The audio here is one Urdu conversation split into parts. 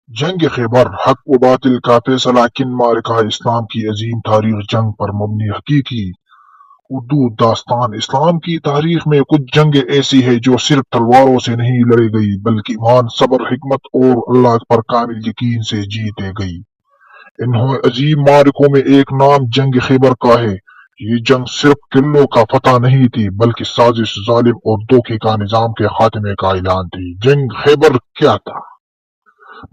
جنگ خیبر حق و باطل کا فیصلہ کن مارکہ اسلام کی عظیم تاریخ جنگ پر مبنی حقیقی اردو داستان اسلام کی تاریخ میں کچھ جنگیں ایسی ہیں جو صرف تلواروں سے نہیں لڑی گئی بلکہ ایمان صبر حکمت اور اللہ پر کامل یقین سے جیتے گئی۔ انہوں عظیم معرکوں میں ایک نام جنگ خیبر کا ہے۔ یہ جنگ صرف قلعوں کا فتح نہیں تھی بلکہ سازش ظالم اور دھوکے کا نظام کے خاتمے کا اعلان تھی۔ جنگ خیبر کیا تھا؟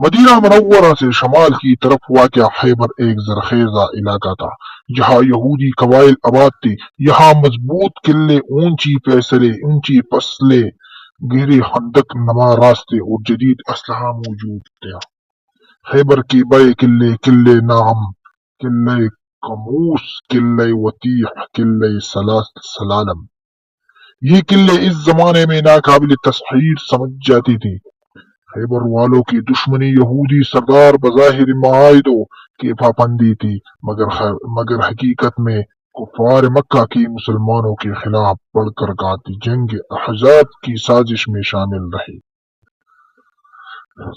مدینہ منورہ سے شمال کی طرف واقع خیبر ایک زرخیزہ علاقہ تھا جہاں یہودی قبائل آباد تھے۔ یہاں مضبوط قلعے، اونچی فصلیں، گہرے خندق نما راستے اور جدید اسلحہ موجود تھے۔ خیبر کے بڑے قلعے نعم، قلعہ قموس، قلعہ وطیح، قلعہ سلالم، یہ قلعے اس زمانے میں ناقابل تسخیر سمجھ جاتی تھی۔ خیبر والوں کی دشمنی یہودی سردار بظاہر معاہدوں کی پابندی تھی مگر حقیقت میں کفار مکہ کی مسلمانوں کے خلاف بڑھ کر قاتل جنگ احزاب کی سازش میں شامل رہے۔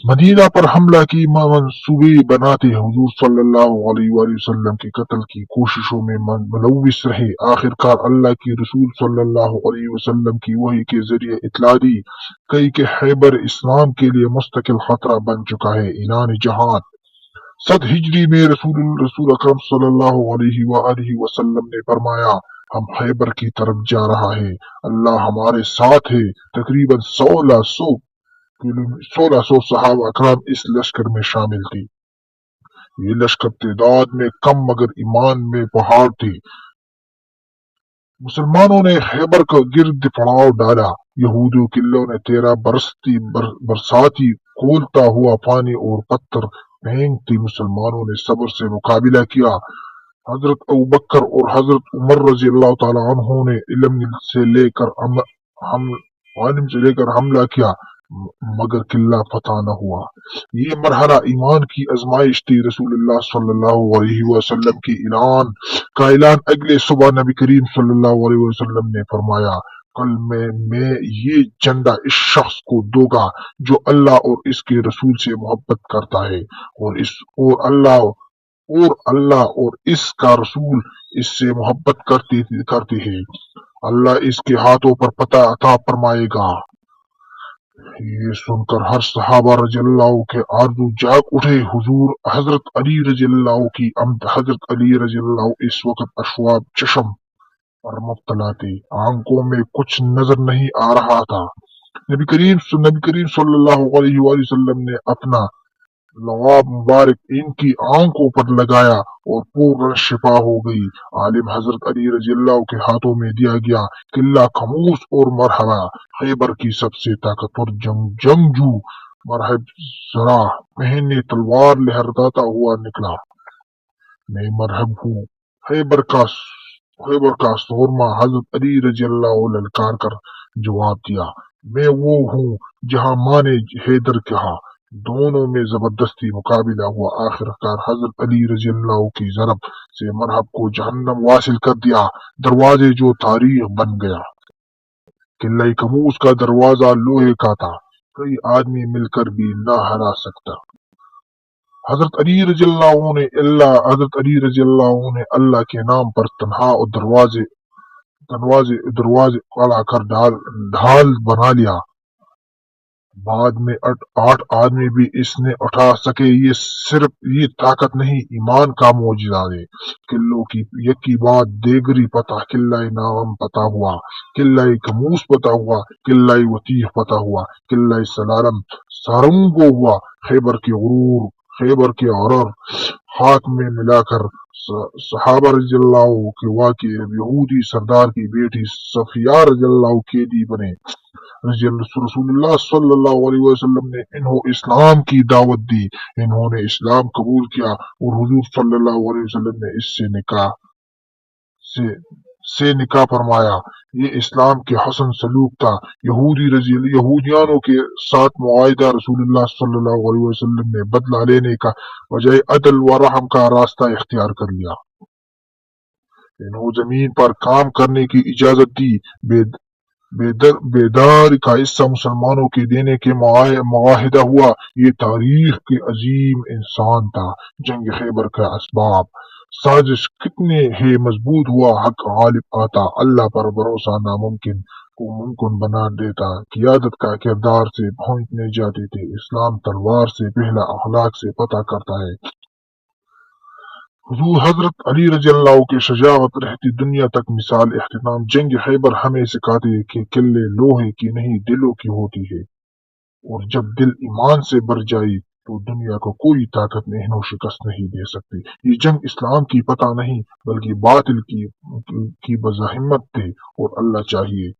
مدینہ پر حملہ کی منصوبے بناتے حضور صلی اللہ علیہ وآلہ وسلم کے قتل کی کوششوں میں ملوث رہے۔ آخرکار اللہ کے رسول صلی اللہ علیہ وسلم کی وحی کے ذریعے اطلاع دی گئی کہ خیبر اسلام کے لیے مستقل خطرہ بن چکا ہے۔ اعلان جہاد 7 ہجری میں رسول اکرم صلی اللہ علیہ وآلہ وسلم نے فرمایا، ہم خیبر کی طرف جا رہا ہے، اللہ ہمارے ساتھ ہے۔ تقریباً 1600 صحابہ اکرام اس لشکر میں شامل تھے۔ یہ لشکر تعداد میں کم مگر ایمان میں پہاڑ تھے۔ مسلمانوں نے خیبر کو گرد پڑاؤ ڈالا۔ یہودی قلعوں نے 13 برساتی کھولتا ہوا پانی اور پتھر پھینکتے مسلمانوں نے صبر سے مقابلہ کیا۔ حضرت ابوبکر اور حضرت عمر رضی اللہ تعالیٰ عنہ نے علم سے لے کر حملہ کیا مگر قلعہ فتح نہ ہوا۔ یہ مرحلہ ایمان کی آزمائش تھی۔ رسول اللہ صلی اللہ علیہ وسلم کا اعلان اگلے صبح نبی کریم صلی اللہ علیہ وسلم نے فرمایا، کل میں یہ جھنڈا اس شخص کو دوں گا جو اللہ اور اس کے رسول سے محبت کرتا ہے اور اللہ اور اس کا رسول اس سے محبت کرتے ہیں، اللہ اس کے ہاتھوں پر فتح عطا فرمائے گا۔ یہ سن کر ہر صحابہ رضی اللہ کے آرزو جاگ اٹھے۔ حضرت علی رضی اللہ کی آمد۔ حضرت علی رضی اللہ اس وقت اشواب چشم پر مبتلا تھے، آنکھوں میں کچھ نظر نہیں آ رہا تھا۔ نبی کریم صلی اللہ علیہ وآلہ وسلم نے اپنا لعاب مبارک ان کی آنکھوں پر لگایا اور پورا شفا ہو گئی۔ عالم حضرت علی رضی اللہ کے ہاتھوں میں دیا گیا۔ قلعہ قموس اور مرحبا خیبر کی سب سے طاقتور جنگجو مرحب زرہ پہنے تلوار لہراتا ہوا نکلا۔ میں مرحب ہوں۔ خیبر کا سورما حضرت علی رضی اللہ للکار کر جواب دیا، میں وہ ہوں جہاں ماں نے حیدر کہا۔ دونوں میں زبردستی مقابلہ ہوا۔ آخرکار حضرت علی رضی اللہ کی ضرب سے مرحب کو جہنم واصل کر دیا، دروازے جو تاریخ بن گیا۔ قلعہ قموس کا دروازہ لوہے کا تھا، کئی آدمی مل کر بھی نہ ہلا سکتا۔ حضرت علی رضی اللہ نے اللہ کے نام پر تنہا اور دروازے کھڑا کر ڈھال بنا لیا۔ بعد میں 8 آدمی بھی اس نے اٹھا سکے۔ یہ طاقت نہیں، ایمان کا معجزہ ہے۔ قلعوں کی یکی بعد دیگری فتح، قلعہ نعم فتح ہوا، قلعہ قموس فتح ہوا، قلعہ وطیح فتح ہوا، قلعہ سلالم سارنگو ہوا۔ خیبر کے غرور خاک میں ملا کر صحابہ رضی اللہ کے واقعے یہودی سردار کی بیٹی صفیہ رضی اللہ قیدی بنے۔ رسول اللہ صلی اللہ علیہ وسلم نے انہوں اسلام کی دعوت دی، انہوں نے اسلام قبول کیا اور حضور صلی اللہ علیہ وسلم نے اس سے نکاح فرمایا۔ یہ اسلام کے حسن سلوک تھا۔ یہودیانوں کے ساتھ معاہدہ رسول اللہ صلی اللہ علیہ وسلم نے بدلہ لینے کا بجائے عدل و رحم کا راستہ اختیار کر لیا۔ انہوں زمین پر کام کرنے کی اجازت دی، بیداری کا حصہ مسلمانوں کے دینے کے معاہدہ ہوا۔ یہ تاریخ کے عظیم انسان تھا۔ جنگ خیبر کا اسباب، سازش کتنے ہی مضبوط ہوا، حق غالب آتا، اللہ پر بھروسہ ناممکن کو ممکن بنا دیتا، قیادت کا کردار سے پہنچنے جاتے تھے۔ اسلام تلوار سے پہلا اخلاق سے پتہ کرتا ہے۔ حضور حضرت علی رضی اللہ کے شجاعت رہتی دنیا تک مثال اختتام۔ جنگ خیبر ہمیں سکھاتے ہیں کہ قلعے لوہے کی نہیں دلوں کی ہوتی ہے، اور جب دل ایمان سے بھر جائے تو دنیا کو کوئی طاقت نہیں شکست نہیں دے سکتی۔ یہ جنگ اسلام کی فتح نہیں بلکہ باطل کی بزاحمت تھی، اور اللہ چاہیے